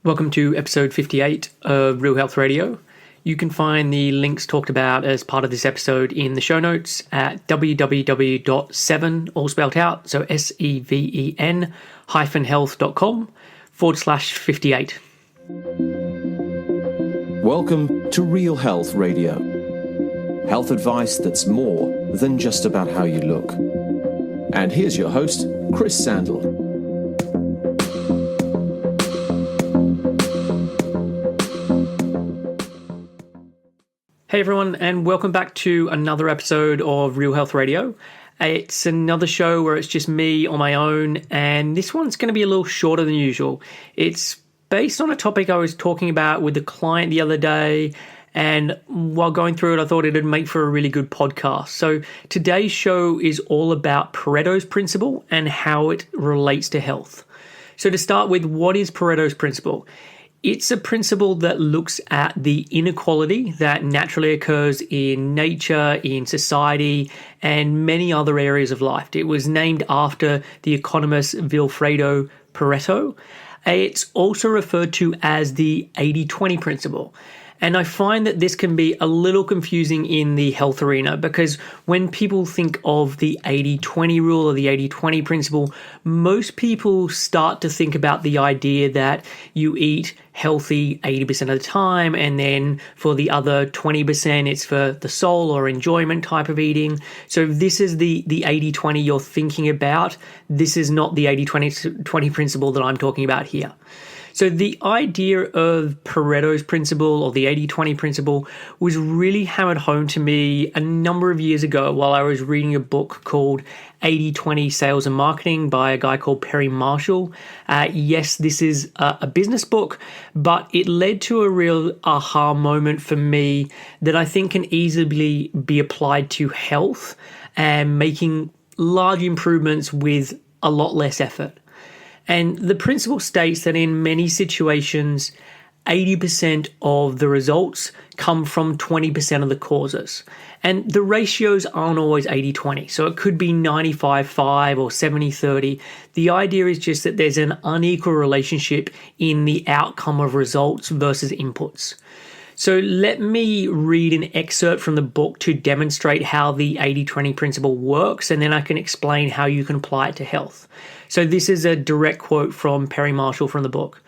Welcome to episode 58 of Real Health Radio. You can find the links talked about as part of this episode in the show notes at www.7, all spelled out, so SEVEN health.com/58. Welcome to Real Health Radio. Health advice that's more than just about how you look. And here's your host, Chris Sandel. Hey everyone, and welcome back to another episode of Real Health Radio. It's another show where it's just me on my own, and this one's going to be a little shorter than usual. It's based on a topic I was talking about with a client the other day, and while going through it, I thought it'd make for a really good podcast. So today's show is all about Pareto's principle and how it relates to health. So to start with, what is Pareto's principle? It's a principle that looks at the inequality that naturally occurs in nature, in society, and many other areas of life. It was named after the economist Vilfredo Pareto. It's also referred to as the 80-20 principle. And I find that this can be a little confusing in the health arena because when people think of the 80-20 rule or the 80-20 principle, most people start to think about the idea that you eat healthy 80% of the time, and then for the other 20%, it's for the soul or enjoyment type of eating. So if this is the 80-20 you're thinking about, this is not the 80-20 principle that I'm talking about here. So the idea of Pareto's principle or the 80-20 principle was really hammered home to me a number of years ago while I was reading a book called 80-20 Sales and Marketing by a guy called Perry Marshall. Yes, this is a business book, but it led to a real aha moment for me that I think can easily be applied to health and making large improvements with a lot less effort. And the principle states that in many situations, 80% of the results come from 20% of the causes. And the ratios aren't always 80-20. So it could be 95-5 or 70-30. The idea is just that there's an unequal relationship in the outcome of results versus inputs. So let me read an excerpt from the book to demonstrate how the 80-20 principle works, and then I can explain how you can apply it to health. So this is a direct quote from Perry Marshall from the book.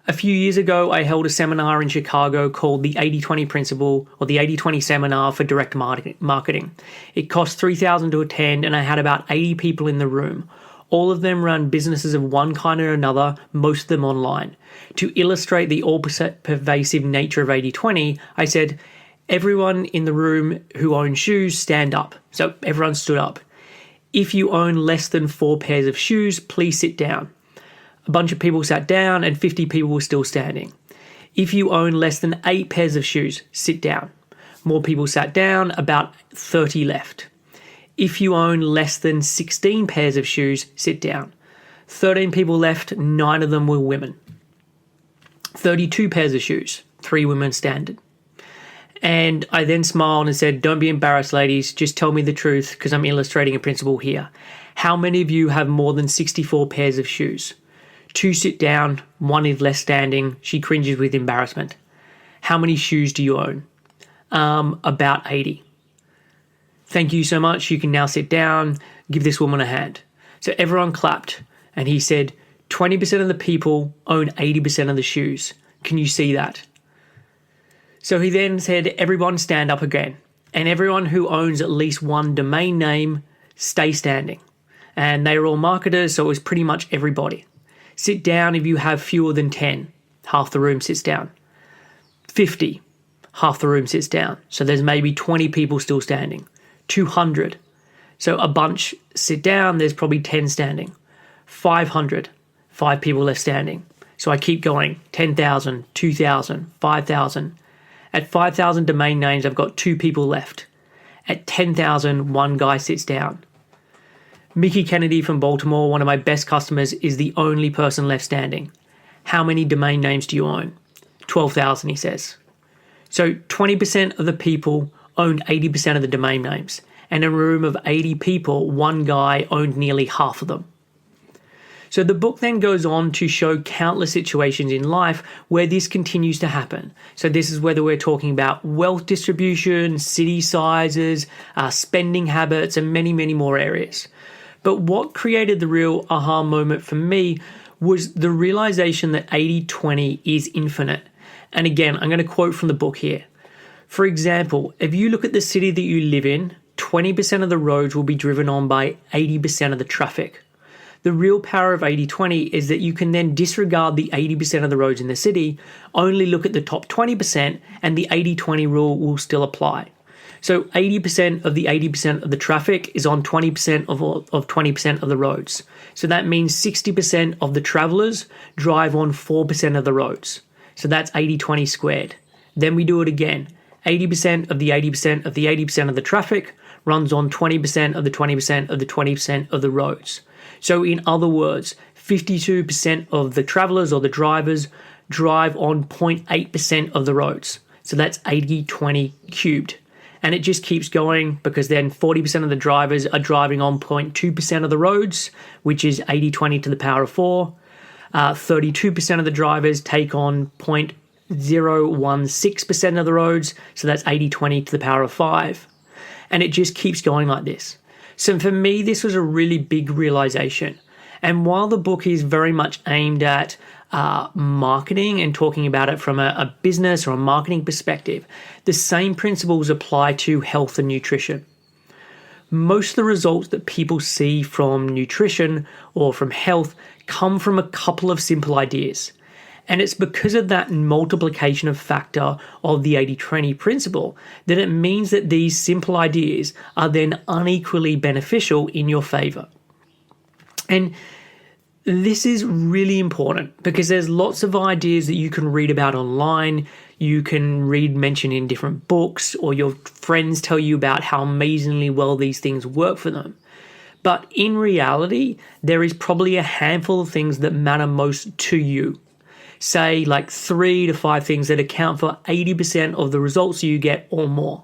A few years ago, I held a seminar in Chicago called the 80-20 Principle, or the 80-20 Seminar for Direct Marketing. It cost $3,000 to attend, and I had about 80 people in the room. All of them run businesses of one kind or another, most of them online. To illustrate the all-pervasive nature of 80-20, I said, everyone in the room who owns shoes, stand up. So everyone stood up. If you own less than 4 pairs of shoes, please sit down. A bunch of people sat down and 50 people were still standing. If you own less than 8 pairs of shoes, sit down. More people sat down, about 30 left. If you own less than 16 pairs of shoes, sit down. 13 people left, 9 of them were women. 32 pairs of shoes, 3 women standing. And I then smiled and said, don't be embarrassed, ladies. Just tell me the truth because I'm illustrating a principle here. How many of you have more than 64 pairs of shoes? 2 sit down, 1 is left standing. She cringes with embarrassment. How many shoes do you own? About 80. Thank you so much. You can now sit down. Give this woman a hand. So everyone clapped. And he said, 20% of the people own 80% of the shoes. Can you see that? So he then said, everyone stand up again. And everyone who owns at least one domain name, stay standing. And they were all marketers, so it was pretty much everybody. Sit down if you have fewer than 10. Half the room sits down. 50. Half the room sits down. So there's maybe 20 people still standing. 200. So a bunch sit down, there's probably 10 standing. 500. 5 people left standing. So I keep going. 10,000, 2,000, 5,000. At 5,000 domain names, I've got 2 people left. At 10,000, 1 guy sits down. Mickey Kennedy from Baltimore, one of my best customers, is the only person left standing. How many domain names do you own? 12,000, he says. So 20% of the people owned 80% of the domain names. And in a room of 80 people, 1 guy owned nearly half of them. So the book then goes on to show countless situations in life where this continues to happen. So this is whether we're talking about wealth distribution, city sizes, spending habits, and many, many more areas. But what created the real aha moment for me was the realization that 80-20 is infinite. And again, I'm going to quote from the book here. For example, if you look at the city that you live in, 20% of the roads will be driven on by 80% of the traffic. The real power of 80-20 is that you can then disregard the 80% of the roads in the city, only look at the top 20%, and the 80-20 rule will still apply. So 80% of the 80% of the traffic is on 20% of 20% of the roads. So that means 60% of the travelers drive on 4% of the roads. So that's 80-20 squared. Then we do it again. 80% of the 80% of the 80% of the traffic runs on 20% of the 20% of the 20% of the roads. So in other words, 52% of the travelers or the drivers drive on 0.8% of the roads. So that's 80-20 cubed. And it just keeps going because then 40% of the drivers are driving on 0.2% of the roads, which is 80-20 to the power of 4. 32% of the drivers take on 0.016% of the roads, so that's 80-20 to the power of 5. And it just keeps going like this. So for me, this was a really big realization. And while the book is very much aimed at marketing and talking about it from a business or a marketing perspective, the same principles apply to health and nutrition. Most of the results that people see from nutrition or from health come from a couple of simple ideas. And it's because of that multiplication of factor of the 80-20 principle that it means that these simple ideas are then unequally beneficial in your favor. And this is really important because there's lots of ideas that you can read about online, you can read mentioned in different books, or your friends tell you about how amazingly well these things work for them. But in reality, there is probably a handful of things that matter most to you. Say like 3 to 5 things that account for 80% of the results you get or more.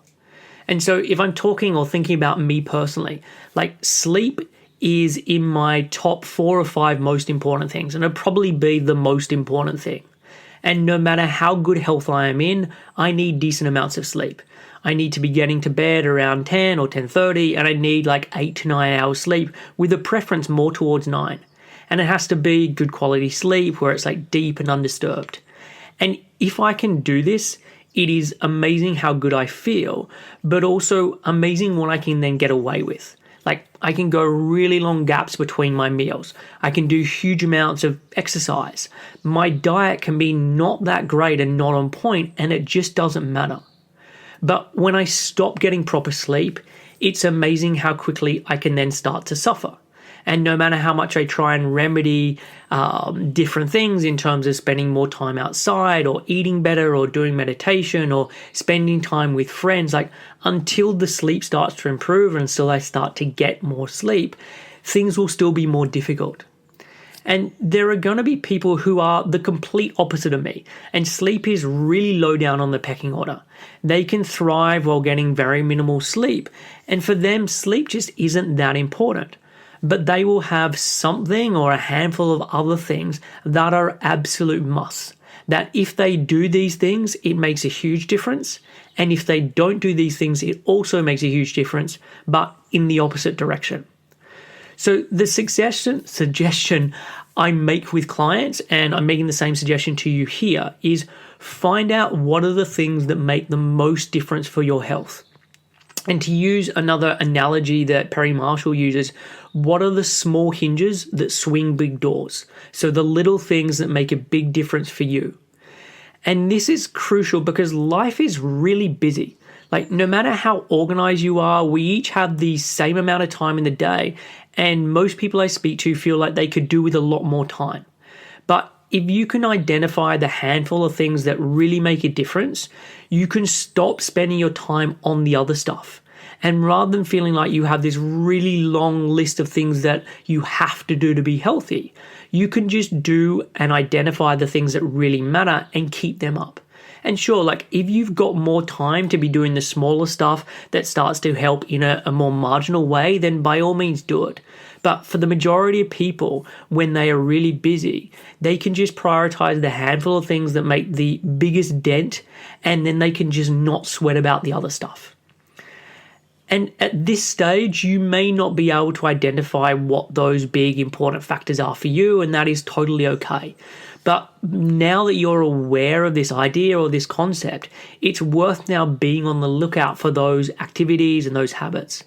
And so if I'm talking or thinking about me personally, like sleep is in my top 4 or 5 most important things, and it'll probably be the most important thing. And no matter how good health I am in, I need decent amounts of sleep. I need to be getting to bed around 10 or 10:30, and I need like 8 to 9 hours sleep with a preference more towards 9. And it has to be good quality sleep where it's like deep and undisturbed. And if I can do this, it is amazing how good I feel, but also amazing what I can then get away with. Like I can go really long gaps between my meals. I can do huge amounts of exercise. My diet can be not that great and not on point, and it just doesn't matter. But when I stop getting proper sleep, it's amazing how quickly I can then start to suffer. And no matter how much I try and remedy different things in terms of spending more time outside or eating better or doing meditation or spending time with friends, like until the sleep starts to improve and until I start to get more sleep, things will still be more difficult. And there are going to be people who are the complete opposite of me, and sleep is really low down on the pecking order. They can thrive while getting very minimal sleep, and for them, sleep just isn't that important. But they will have something or a handful of other things that are absolute musts. That if they do these things, it makes a huge difference. And if they don't do these things, it also makes a huge difference, but in the opposite direction. So the suggestion I make with clients, and I'm making the same suggestion to you here, is find out what are the things that make the most difference for your health. And to use another analogy that Perry Marshall uses, what are the small hinges that swing big doors? So the little things that make a big difference for you. And this is crucial because life is really busy. Like no matter how organized you are, we each have the same amount of time in the day. And most people I speak to feel like they could do with a lot more time. But if you can identify the handful of things that really make a difference, you can stop spending your time on the other stuff. And rather than feeling like you have this really long list of things that you have to do to be healthy, you can just do and identify the things that really matter and keep them up. And sure, like if you've got more time to be doing the smaller stuff that starts to help in a more marginal way, then by all means do it. But for the majority of people, when they are really busy, they can just prioritize the handful of things that make the biggest dent, and then they can just not sweat about the other stuff. And at this stage, you may not be able to identify what those big important factors are for you, and that is totally okay. But now that you're aware of this idea or this concept, it's worth now being on the lookout for those activities and those habits.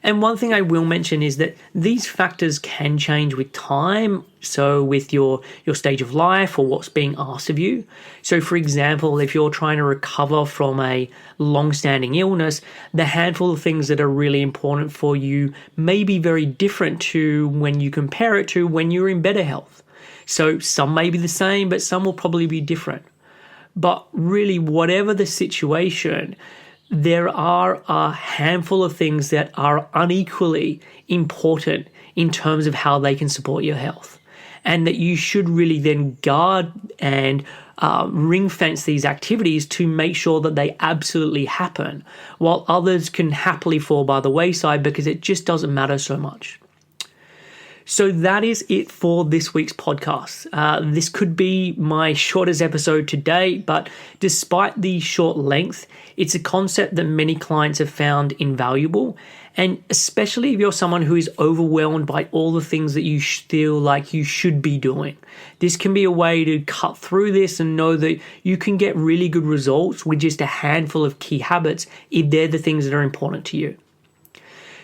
And one thing I will mention is that these factors can change with time, so with your stage of life or what's being asked of you. So for example, if you're trying to recover from a long-standing illness, the handful of things that are really important for you may be very different to when you compare it to when you're in better health. So some may be the same, but some will probably be different. But really, whatever the situation, there are a handful of things that are unequally important in terms of how they can support your health, and that you should really then guard and ring fence these activities to make sure that they absolutely happen, while others can happily fall by the wayside because it just doesn't matter so much. So that is it for this week's podcast. This could be my shortest episode to date, but despite the short length, it's a concept that many clients have found invaluable. And especially if you're someone who is overwhelmed by all the things that you feel like you should be doing, this can be a way to cut through this and know that you can get really good results with just a handful of key habits if they're the things that are important to you.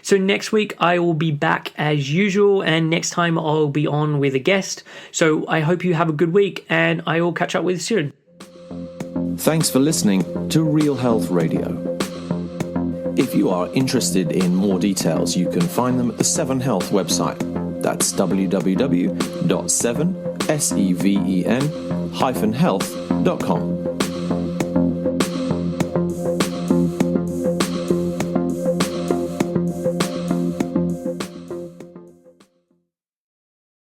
So next week I will be back as usual, and next time I'll be on with a guest. So I hope you have a good week, and I will catch up with you soon. Thanks for listening to Real Health Radio. If you are interested in more details, you can find them at the 7 Health website. That's www.7health.com.